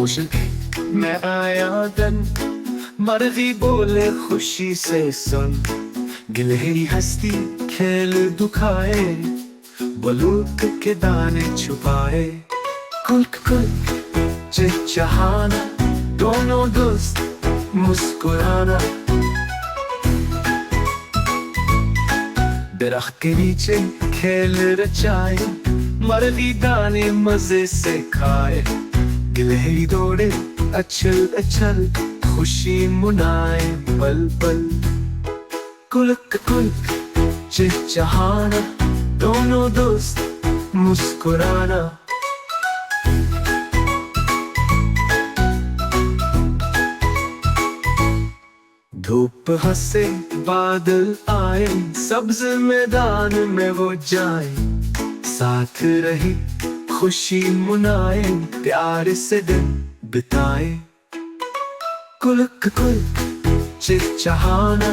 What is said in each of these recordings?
रोशन मैं आया दिन मर्जी बोले खुशी से सुन गिलहरी हस्ती खेल दुखाए बलूक के दाने छुपाए कुल्क कुल्क चिचहाना दोनों दोस्त मुस्कुराना दरख्त के नीचे खेल रचाए मर्दी दाने मजे से खाए गिलहरी दौड़े अचल अचल खुशी मुनाए पल पल कुल्क कुल्क चिचहाना दोनों दोस्त मुस्कुराना धूप हंसे बादल आए सब्ज मैदान में वो जाए साथ रही खुशी मुनाए प्यार से दिन बिताए कुल्क कुल्क चिचहाना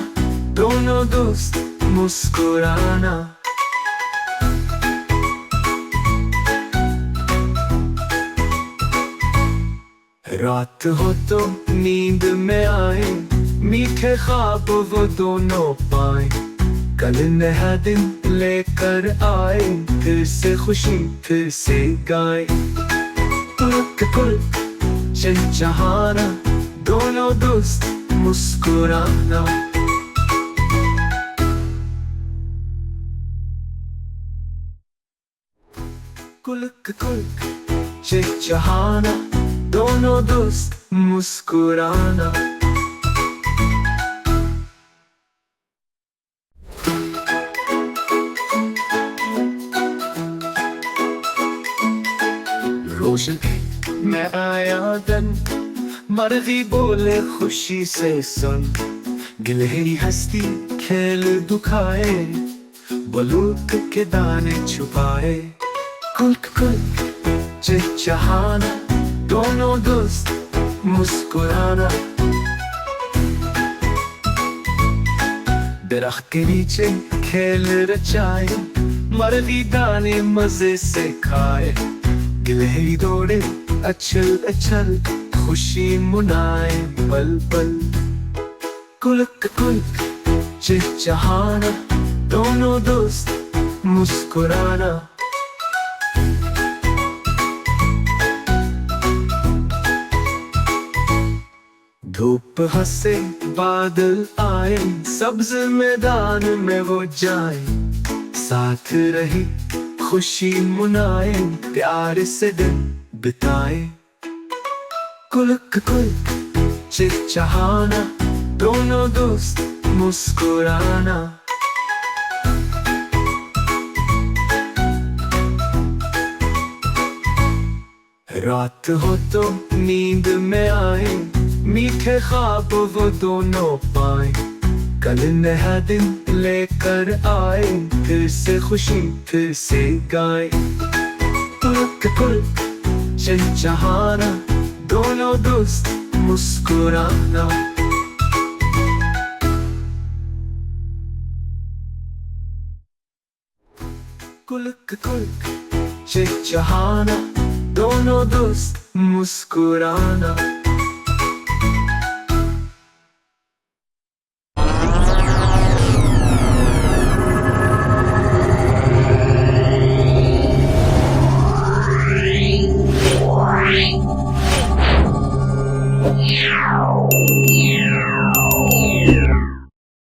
दोनों दोस्त मुस्कुराना रात हो तो नींद में आए मीठे ख्वाब वो दोनों पाए कल नया दिन लेकर आए फिर से खुशी फिर से गाए कुल्क कुल्क चिचहाना दोनों दोस्त मुस्कुराना कुल्क कुल्क चिचहाना दोनों दोस्त मुस्कुराना रोशन मैं आया दिन मर्जी बोले खुशी से सुन गिलहरी हस्ती खेल दुखाए बलूक के दाने छुपाए कुल्क कुल्क चिचहाना दोनों दोस्त मुस्कुराना दरख्त के नीचे खेल रचाए मर्दी दाने मजे से खाए गिलहरी दौड़े अचल अचल खुशी मुनाए पल पल कुल्क कुल्क चिचहाना दोनों दोस्त मुस्कुराना धूप हंसे बादल आए सब्ज मैदान में वो जाए साथ रही खुशी मुनाए प्यार से दिन बिताए कुल्क कुल्क चिचहाना दोनों दोस्त मुस्कुराना रात हो तो नींद में आए मीठे ख्वाब वो दोनों पाए कल नया दिन लेकर आए फिर से खुशी फिर से गाए कुल्क कुल्क चिचहाना दोनों दोस्त मुस्कुराना कुल्क कुल्क चिचहाना दोनों दोस्त मुस्कुराना Meow.